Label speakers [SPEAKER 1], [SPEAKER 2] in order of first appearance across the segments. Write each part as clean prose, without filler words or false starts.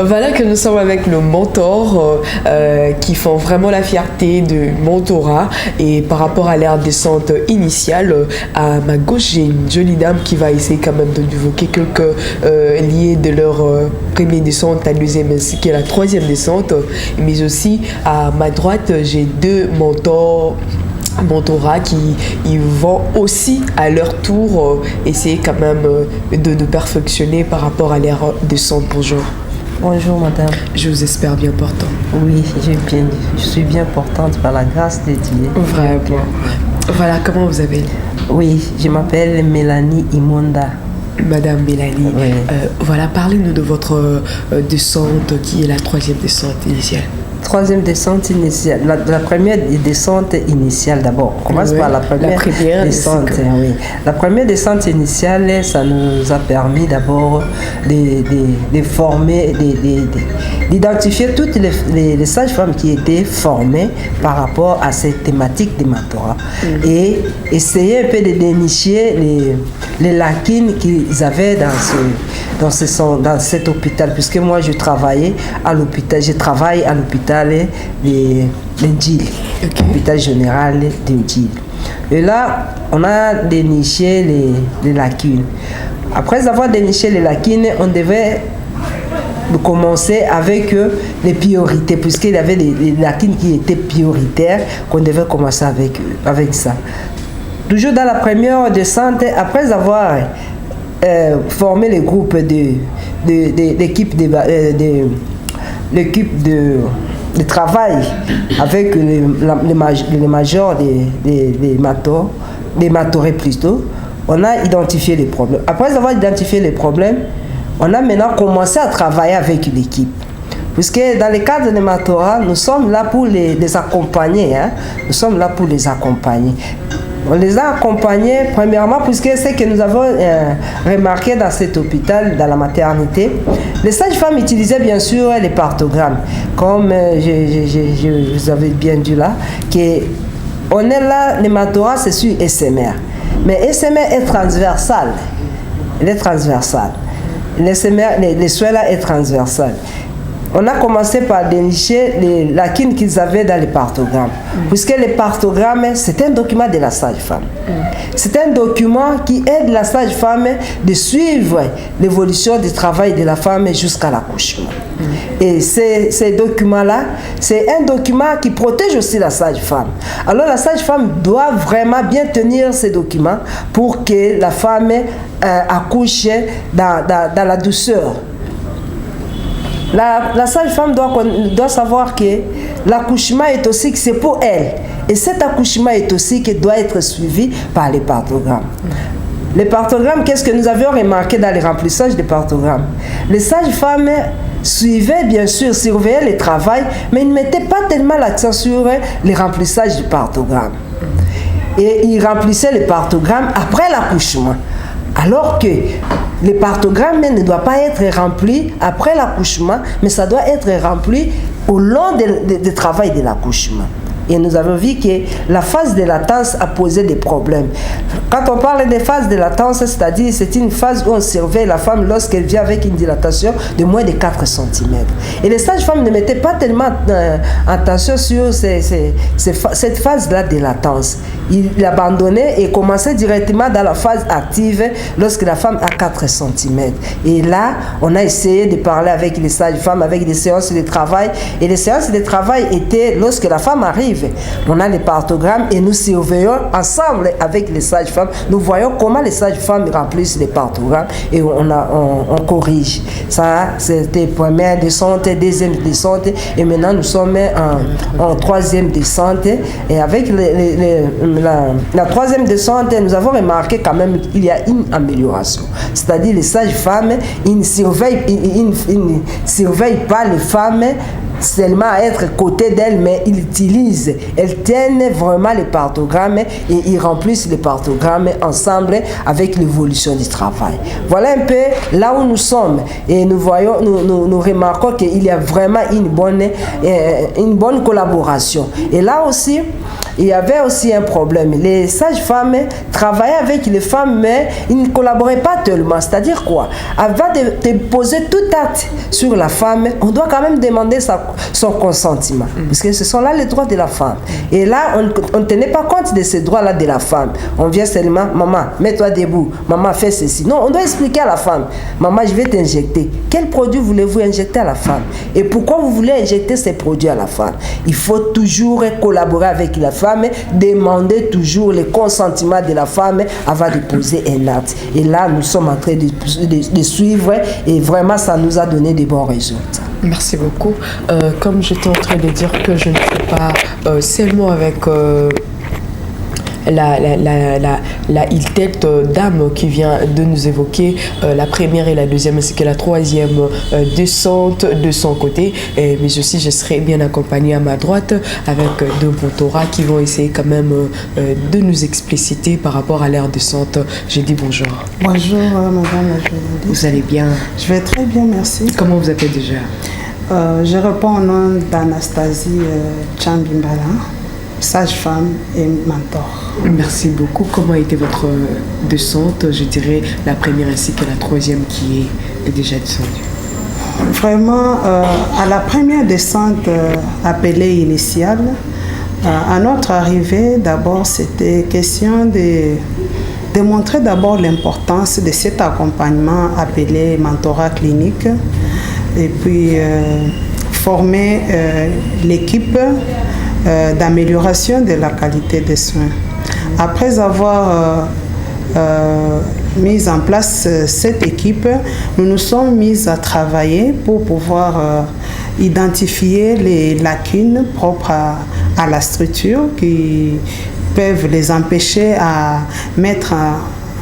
[SPEAKER 1] Voilà que nous sommes avec nos mentors qui font vraiment la fierté de mentorat. Et par rapport à leur descente initiale, à ma gauche, j'ai une jolie dame qui va essayer quand même de évoquer quelques liés de leur première descente, la deuxième ainsi que la troisième descente. Mais aussi à ma droite, j'ai deux mentorat qui ils vont aussi à leur tour essayer quand même de perfectionner par rapport à leur descente. Bonjour.
[SPEAKER 2] Bonjour madame.
[SPEAKER 1] Je vous espère bien portant.
[SPEAKER 2] Oui, je suis bien portante par la grâce de Dieu.
[SPEAKER 1] Vraiment. Voilà, comment vous avez?
[SPEAKER 2] Oui, je m'appelle Mélanie Imonda.
[SPEAKER 1] Madame Mélanie,
[SPEAKER 2] oui.
[SPEAKER 1] Voilà, parlez-nous de votre descente qui est la troisième descente initiale.
[SPEAKER 2] Troisième descente initiale. La première descente initiale d'abord. On commence par la première descente. Oui. La première descente initiale, ça nous a permis d'abord de former, d'identifier toutes les sages-femmes qui étaient formées par rapport à cette thématique de mentorat. Et essayer un peu de dénicher les lacunes qu'ils avaient dans cet hôpital. Puisque moi, je travaille à l'hôpital d'Indil, l'hôpital général d'Indil. Et là, on a déniché les lacunes. Après avoir déniché les lacunes, on devait commencer avec les priorités, puisqu'il y avait des lacunes qui étaient prioritaires, qu'on devait commencer avec ça. Toujours dans la première descente, après avoir formé le groupe d'équipe de travail avec les majors des mentorés plutôt, on a identifié les problèmes. Après avoir identifié les problèmes, on a maintenant commencé à travailler avec l'équipe. Puisque dans le cadre de mentorat, nous sommes là pour les accompagner. Nous sommes là pour les accompagner. On les a accompagnés, premièrement, puisque c'est que nous avons remarqué dans cet hôpital, dans la maternité, les sages-femmes utilisaient bien sûr les partogrammes. Comme je vous avais bien dit là, qu'on est là, le mentorat, c'est sur SMR. Mais SMR est transversal. Il est transversal. Les soins là est transversal. On a commencé par dénicher les lacunes qu'ils avaient dans les partogrammes. Puisque les partogrammes, c'est un document de la sage-femme. C'est un document qui aide la sage-femme de suivre l'évolution du travail de la femme jusqu'à l'accouchement. Et ces documents-là, c'est un document qui protège aussi la sage-femme. Alors la sage-femme doit vraiment bien tenir ces documents pour que la femme accouche dans la douceur. La sage-femme doit savoir que l'accouchement est aussi que c'est pour elle. Et cet accouchement est aussi qui doit être suivi par les partogrammes. Les partogrammes, qu'est-ce que nous avions remarqué dans les remplissages des partogrammes? Les sages-femmes suivaient bien sûr, surveillaient le travail, mais ils ne mettaient pas tellement l'accent sur les remplissages du partogramme. Et ils remplissaient les partogrammes après l'accouchement. Alors que le partogramme ne doit pas être rempli après l'accouchement, mais ça doit être rempli au long du travail de l'accouchement. Et nous avons vu que la phase de latence a posé des problèmes. Quand on parle de phase de latence, c'est-à-dire c'est une phase où on surveille la femme lorsqu'elle vient avec une dilatation de moins de 4 cm. Et les sages-femmes ne mettaient pas tellement attention sur cette phase-là de latence. Ils l'abandonnaient et commençaient directement dans la phase active lorsque la femme a 4 cm. Et là, on a essayé de parler avec les sages-femmes, avec des séances de travail. Et les séances de travail étaient lorsque la femme arrive. On a les partogrammes et nous surveillons ensemble avec les sages-femmes. Nous voyons comment les sages-femmes remplissent les partogrammes et on corrige. Ça, c'était première descente, deuxième descente et maintenant nous sommes en troisième descente. Et avec la troisième descente, nous avons remarqué quand même qu'il y a une amélioration. C'est-à-dire les sages-femmes, ils ne surveillent pas les femmes seulement à être côté d'elles, mais ils utilisent, elles tiennent vraiment les partogrammes et ils remplissent les partogrammes ensemble avec l'évolution du travail. Voilà un peu là où nous sommes et nous voyons, nous remarquons qu'il y a vraiment une bonne collaboration. Et là aussi, il y avait aussi un problème. Les sages-femmes travaillaient avec les femmes, mais ils ne collaboraient pas tellement. C'est-à-dire quoi? Avant de poser tout acte sur la femme, on doit quand même demander son consentement. Parce que ce sont là les droits de la femme. Et là, on ne tenait pas compte de ces droits-là de la femme. On vient seulement, maman, mets-toi debout, maman, fais ceci. Non, on doit expliquer à la femme, maman, je vais t'injecter. Quel produit voulez-vous injecter à la femme? Et pourquoi vous voulez injecter ces produits à la femme? Il faut toujours collaborer avec la femme, demander toujours le consentement de la femme avant de poser un acte. Et là, nous sommes en train de suivre et vraiment, ça nous a donné de bons résultats.
[SPEAKER 1] Merci beaucoup. Comme j'étais en train de dire que je ne suis pas seulement avec la ILTET dame qui vient de nous évoquer la première et la deuxième ainsi que la troisième descente de son côté, mais aussi je serai bien accompagnée à ma droite avec deux mentorats qui vont essayer quand même de nous expliciter par rapport à leur descente. Je dis bonjour.
[SPEAKER 3] Bonjour madame la journaliste.
[SPEAKER 1] Vous allez bien?
[SPEAKER 3] Je vais très bien, merci.
[SPEAKER 1] Comment vous appelez déjà?
[SPEAKER 3] Je réponds au nom d'Anastasie Chambimbala, sage-femme et mentor.
[SPEAKER 1] Merci beaucoup. Comment a été votre descente? Je dirais la première ainsi que la troisième qui est déjà descendue.
[SPEAKER 3] Vraiment, à la première descente appelée initiale, à notre arrivée, d'abord, c'était question de montrer d'abord l'importance de cet accompagnement appelé mentorat clinique et puis former l'équipe d'amélioration de la qualité des soins. Après avoir mis en place cette équipe, nous nous sommes mis à travailler pour pouvoir identifier les lacunes propres à la structure qui peuvent les empêcher à mettre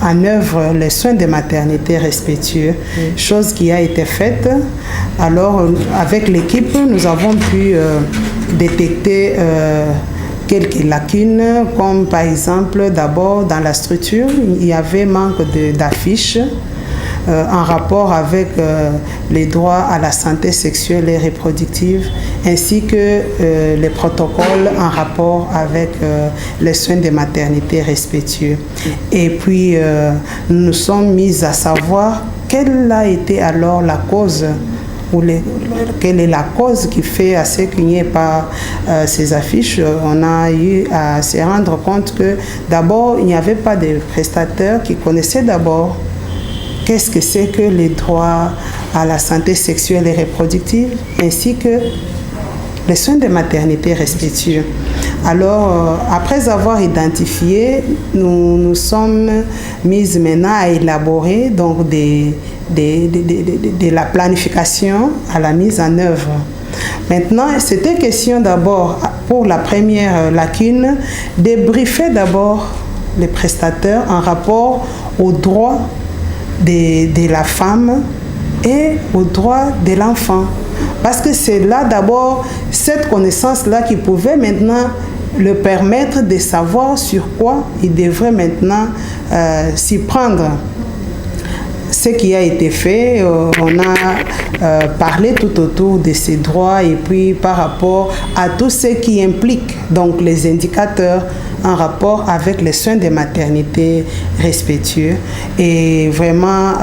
[SPEAKER 3] en œuvre les soins de maternité respectueux, chose qui a été faite. Alors, avec l'équipe, nous avons pu détecter quelques lacunes, comme par exemple, d'abord dans la structure, il y avait manque d'affiches en rapport avec les droits à la santé sexuelle et reproductive, ainsi que les protocoles en rapport avec les soins de maternité respectueux. Et puis, nous nous sommes mis à savoir quelle a été alors la cause quelle est la cause qui fait à ce qu'il n'y ait pas ces affiches. On a eu à se rendre compte que d'abord, il n'y avait pas de prestataires qui connaissaient d'abord qu'est-ce que c'est que les droits à la santé sexuelle et reproductive, ainsi que les soins de maternité respectueux. Alors, après avoir identifié, nous nous sommes mis maintenant à élaborer donc de la planification à la mise en œuvre. Maintenant, c'était question d'abord, pour la première lacune, de briefer d'abord les prestataires en rapport aux droits de la femme et aux droits de l'enfant. Parce que c'est là d'abord cette connaissance-là qui pouvait maintenant le permettre de savoir sur quoi il devrait maintenant s'y prendre. Ce qui a été fait, on a parlé tout autour de ces droits et puis par rapport à tout ce qui implique donc les indicateurs en rapport avec les soins de maternité respectueux. Et vraiment,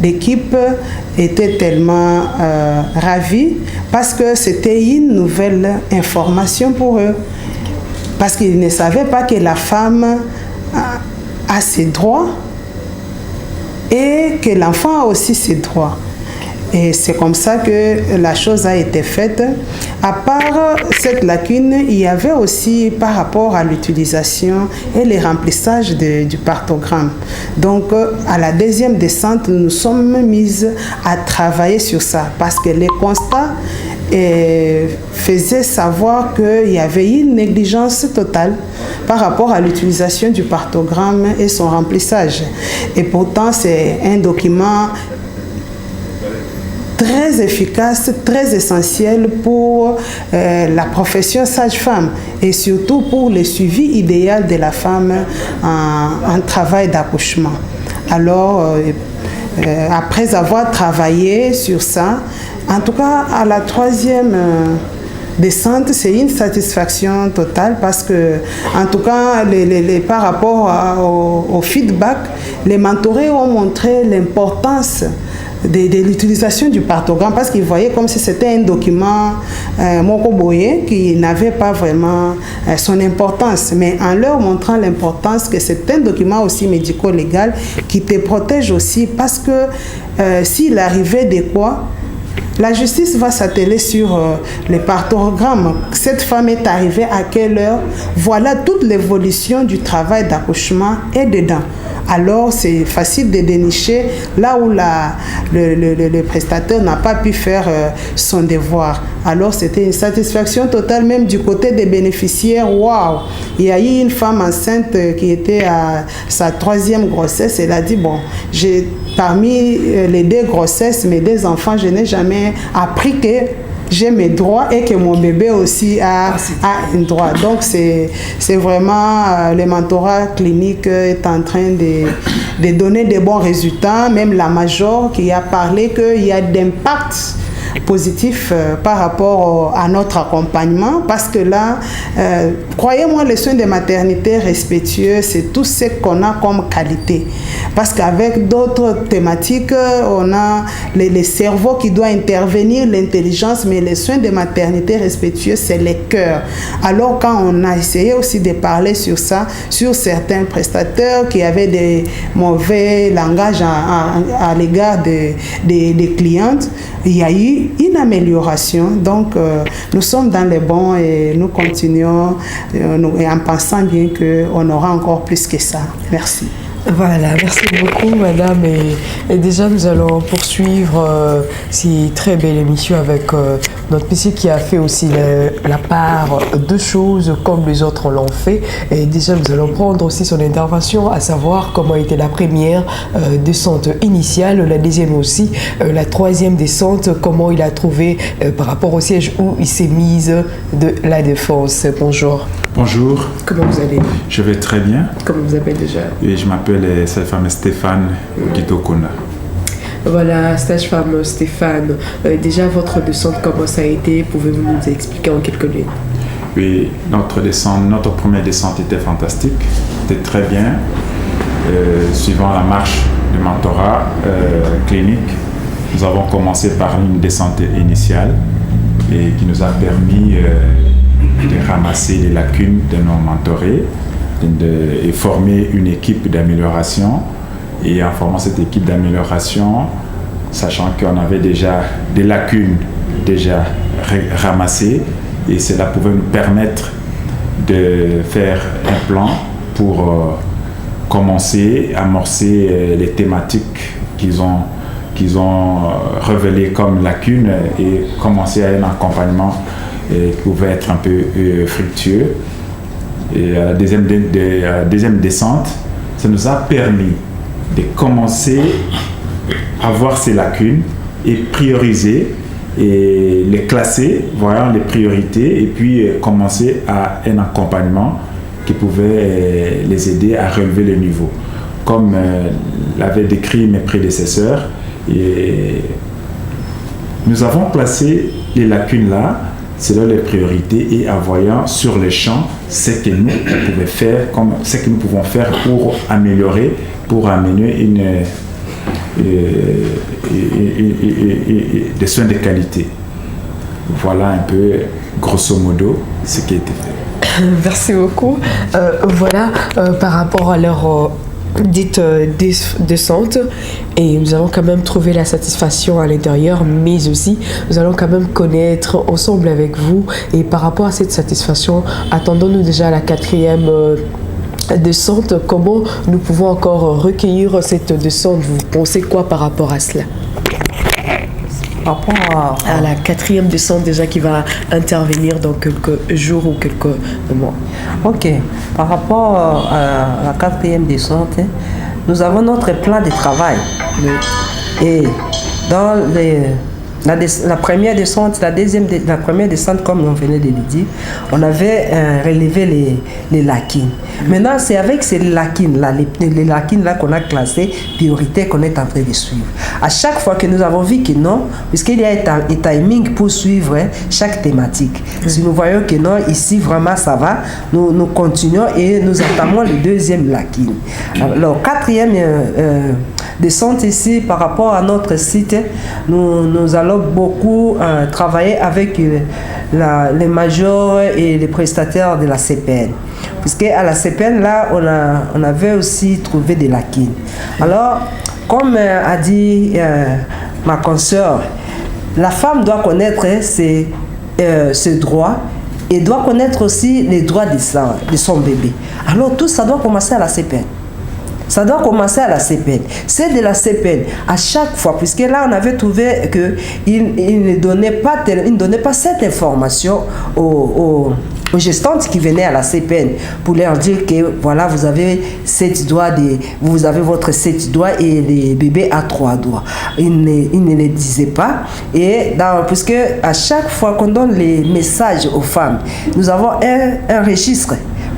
[SPEAKER 3] l'équipe était tellement ravie parce que c'était une nouvelle information pour eux. Parce qu'ils ne savaient pas que la femme a ses droits et que l'enfant a aussi ses droits. Et c'est comme ça que la chose a été faite. À part cette lacune, il y avait aussi par rapport à l'utilisation et le remplissage du partogramme. Donc, à la deuxième descente, nous nous sommes mises à travailler sur ça parce que les constats faisaient savoir qu'il y avait une négligence totale par rapport à l'utilisation du partogramme et son remplissage. Et pourtant, c'est un document très efficace, très essentiel pour la profession sage-femme et surtout pour le suivi idéal de la femme en travail d'accouchement. Alors, après avoir travaillé sur ça, en tout cas à la troisième descente, c'est une satisfaction totale parce que, en tout cas, par rapport au feedback, les mentorés ont montré l'importance de l'utilisation du partogramme parce qu'ils voyaient comme si c'était un document mokoboye qui n'avait pas vraiment son importance, mais en leur montrant l'importance que c'est un document aussi médico-légal qui te protège aussi parce que s'il arrivait de quoi, la justice va s'atteler sur les parthogrammes. Cette femme est arrivée à quelle heure? Voilà toute l'évolution du travail d'accouchement est dedans. Alors, c'est facile de dénicher là où le prestataire n'a pas pu faire son devoir. Alors, c'était une satisfaction totale, même du côté des bénéficiaires. Waouh! Il y a eu une femme enceinte qui était à sa 3e grossesse. Elle a dit, bon, parmi les 2 grossesses, mes 2 enfants, je n'ai jamais appris que j'ai mes droits et que mon bébé aussi a un droit. Donc, c'est vraiment le mentorat clinique est en train de donner des bons résultats. Même la major qui a parlé qu'il y a d'impact positif par rapport à notre accompagnement parce que là, croyez-moi, les soins de maternité respectueux, c'est tout ce qu'on a comme qualité. Parce qu'avec d'autres thématiques, on a les cerveaux qui doivent intervenir, l'intelligence, mais les soins de maternité respectueux, c'est les cœurs. Alors quand on a essayé aussi de parler sur ça, sur certains prestataires qui avaient des mauvais langages à l'égard des clientes, il y a eu une amélioration. Donc, nous sommes dans les bons et nous continuons et en pensant bien qu'on aura encore plus que ça. Merci.
[SPEAKER 1] Voilà, merci beaucoup madame et déjà nous allons poursuivre cette très belle émission avec notre monsieur qui a fait aussi la part de choses comme les autres l'ont fait et déjà nous allons prendre aussi son intervention à savoir comment était la première descente initiale, la deuxième aussi, la 3e descente, comment il a trouvé par rapport au siège où il s'est mise de la défense. Bonjour.
[SPEAKER 4] Bonjour.
[SPEAKER 1] Comment vous allez?
[SPEAKER 4] Je vais très bien.
[SPEAKER 1] Comment vous appelez déjà?
[SPEAKER 4] Et je m'appelle cette femme Stéphane Guitokona.
[SPEAKER 1] Voilà, stage-femme Stéphane. Déjà, votre descente, comment ça a été? Pouvez-vous nous expliquer en quelques lignes?
[SPEAKER 4] Oui, notre première descente était fantastique. C'était très bien. Suivant la marche du mentorat clinique, nous avons commencé par une descente initiale et qui nous a permis de ramasser les lacunes de nos mentorés et former une équipe d'amélioration. Et en formant cette équipe d'amélioration, sachant qu'on avait déjà des lacunes déjà ramassées, et cela pouvait nous permettre de faire un plan pour commencer, amorcer les thématiques qu'ils ont révélées comme lacunes et commencer à un accompagnement qui pouvait être un peu fructueux. Et à la deuxième descente, ça nous a permis de commencer à voir ces lacunes et prioriser et les classer, voyant les priorités, et puis commencer à un accompagnement qui pouvait les aider à relever le niveau. Comme l'avaient décrit mes prédécesseurs, et nous avons placé les lacunes là, selon les priorités et en voyant sur les champs ce que nous pouvons faire, ce que nous pouvons faire pour améliorer, pour amener des soins de qualité. Voilà un peu, grosso modo, ce qui a été fait.
[SPEAKER 1] Merci beaucoup. Voilà, par rapport à leur dite descente, et nous allons quand même trouver la satisfaction à l'intérieur, mais aussi nous allons quand même connaître ensemble avec vous. Et par rapport à cette satisfaction, attendons-nous déjà à la 4e descente. Comment nous pouvons encore recueillir cette descente? Vous pensez quoi par rapport à cela? Par rapport à la 4e descente déjà qui va intervenir dans quelques jours ou quelques mois.
[SPEAKER 2] Ok, par rapport à la 4e descente, nous avons notre plan de travail. Et dans la première descente, la première descente, comme on venait de le dire, on avait relevé les lacunes. Maintenant, c'est avec ces lacunes-là, les lacunes-là qu'on a classées, priorité qu'on est en train de suivre. À chaque fois que nous avons vu que non, puisqu'il y a un timing pour suivre chaque thématique. Si nous voyons que non, ici vraiment ça va, nous continuons et nous entamons le deuxième lacune. Alors, quatrième descente ici, par rapport à notre site, nous allons beaucoup travailler avec les majors et les prestataires de la CPN. Puisqu'à la CPN, là, on avait aussi trouvé des lacunes. Alors, comme a dit ma consoeur, la femme doit connaître ses droits et doit connaître aussi les droits de son bébé. Alors, tout ça doit commencer à la CPN. Ça doit commencer à la CPN. C'est de la CPN à chaque fois, puisque là on avait trouvé qu'il ne donnait pas cette information aux gestantes qui venaient à la CPN pour leur dire que voilà, vous avez votre 7 doigts et les bébés à 3 doigts. Ils ne les disaient pas. Et puisque à chaque fois qu'on donne les messages aux femmes, nous avons un registre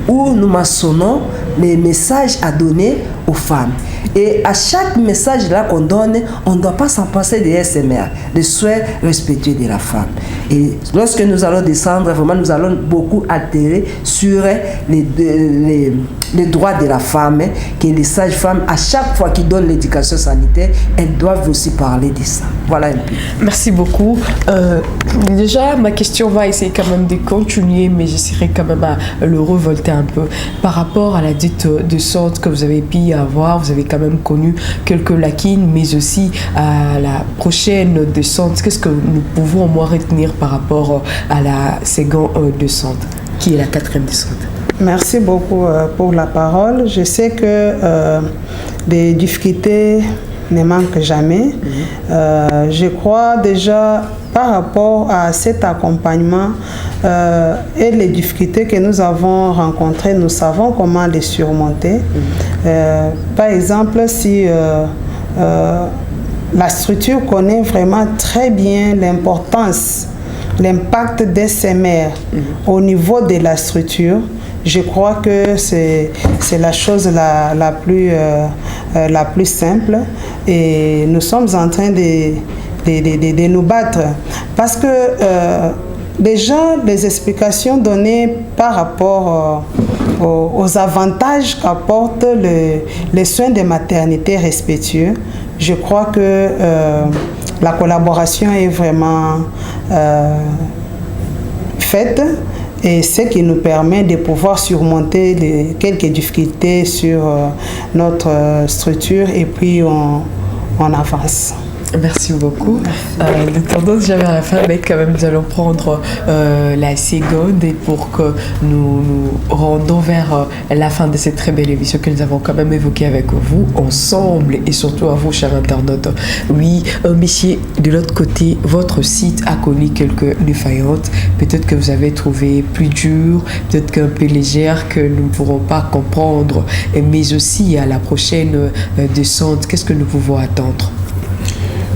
[SPEAKER 2] où nous mentionnons les messages à donner aux femmes. Et à chaque message là qu'on donne, on ne doit pas s'en passer des SMR, des souhaits respectueux de la femme. Et lorsque nous allons descendre, vraiment, nous allons beaucoup altérer sur les droits de la femme, que les sages-femmes, à chaque fois qu'ils donnent l'éducation sanitaire, elles doivent aussi parler de ça. Voilà un peu.
[SPEAKER 1] Merci beaucoup. Déjà, ma question va essayer quand même de continuer, mais j'essaierai quand même à le revolter un peu. Par rapport à la dite descente que vous avez pu avoir, vous avez quand même connu quelques lacunes, mais aussi à la prochaine descente. Qu'est-ce que nous pouvons au moins retenir par rapport à la seconde descente, qui est la 4e descente?
[SPEAKER 3] Merci beaucoup pour la parole. Je sais que des difficultés ne manquent jamais. Je crois déjà par rapport à cet accompagnement et les difficultés que nous avons rencontrées, nous savons comment les surmonter. Par exemple, si la structure connaît vraiment très bien l'impact des SMR au niveau de la structure, je crois que c'est la chose la plus simple, et nous sommes en train de nous battre parce que déjà les explications données par rapport aux avantages qu'apportent les soins de maternité respectueux, je crois que la collaboration est vraiment faite, et ce qui nous permet de pouvoir surmonter quelques difficultés sur notre structure, et puis on avance.
[SPEAKER 1] Merci beaucoup. Nous tendons déjà vers la fin, mais quand même nous allons prendre la seconde, et pour que nous rendons vers la fin de cette très belle émission que nous avons quand même évoquée avec vous ensemble, et surtout à vous, chers internautes. Oui, messieurs, de l'autre côté, votre site a connu quelques défaillances. Peut-être que vous avez trouvé plus dur, peut-être qu'un peu légère, que nous ne pourrons pas comprendre, mais aussi à la prochaine descente, qu'est-ce que nous pouvons attendre?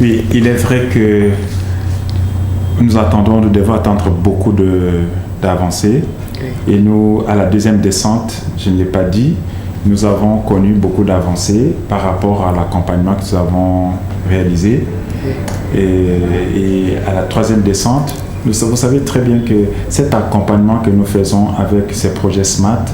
[SPEAKER 4] Oui, il est vrai que nous devons attendre beaucoup d'avancées. Et nous, à la deuxième descente, je ne l'ai pas dit, nous avons connu beaucoup d'avancées par rapport à l'accompagnement que nous avons réalisé. Et à la troisième descente, vous savez très bien que cet accompagnement que nous faisons avec ces projets SMART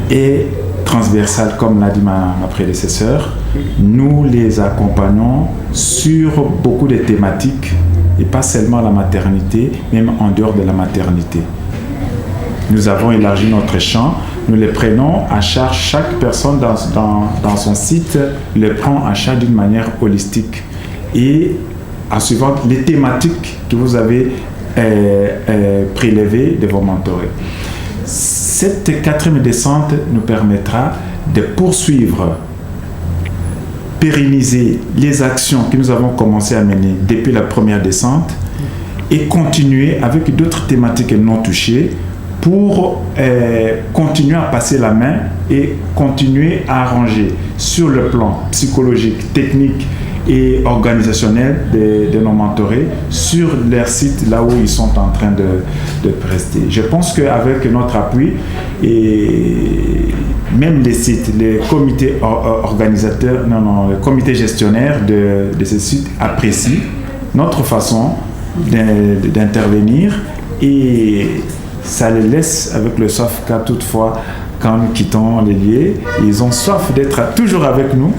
[SPEAKER 4] est transversal, comme l'a dit ma prédécesseur. Nous les accompagnons sur beaucoup de thématiques, et pas seulement la maternité, même en dehors de la maternité. Nous avons élargi notre champ, nous les prenons en charge, chaque personne dans son site les prend en charge d'une manière holistique, et en suivant les thématiques que vous avez prélevées de vos mentorés. Cette 4e descente nous permettra de poursuivre, pérenniser les actions que nous avons commencé à mener depuis la première descente, et continuer avec d'autres thématiques non touchées pour continuer à passer la main et continuer à arranger sur le plan psychologique, technique et organisationnel de nos mentorés sur leur site, là où ils sont en train de prester. Je pense qu'avec notre appui, et même les sites, les comités organisateurs, les comités gestionnaires de ces sites apprécient notre façon d'intervenir, et ça les laisse avec le soif qu'à toutefois, quand nous quittons les lieux, ils ont soif d'être toujours avec nous,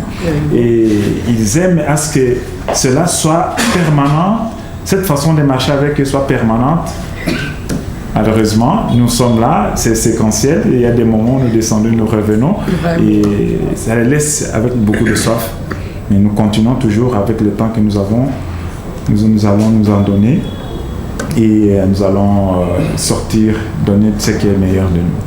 [SPEAKER 4] et ils aiment à ce que cela soit permanent, cette façon de marcher avec eux soit permanente. Malheureusement, nous sommes là, c'est séquentiel, il y a des moments où nous descendons, nous revenons, et ça les laisse avec beaucoup de soif. Mais nous continuons toujours avec le temps que nous avons, nous allons nous en donner, et nous allons sortir, donner ce qui est meilleur de nous.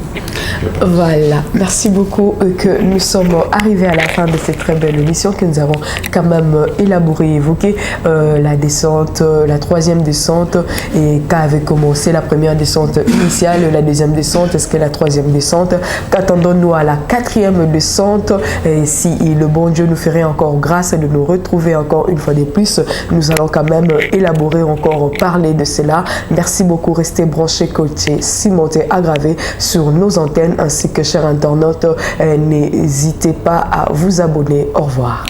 [SPEAKER 1] Voilà, merci beaucoup que nous sommes arrivés à la fin de cette très belle émission que nous avons quand même élaborée et évoquée la descente, la troisième descente, et qu'avait commencé la première descente initiale, la deuxième descente, est-ce que la troisième descente, qu'attendons-nous à la quatrième descente, et si le bon Dieu nous ferait encore grâce de nous retrouver encore une fois de plus, nous allons quand même élaborer encore, parler de cela. Merci beaucoup, restez branchés, coachés, cimentés, aggravés sur nos antennes, ainsi que chers internautes, n'hésitez pas à vous abonner. Au revoir.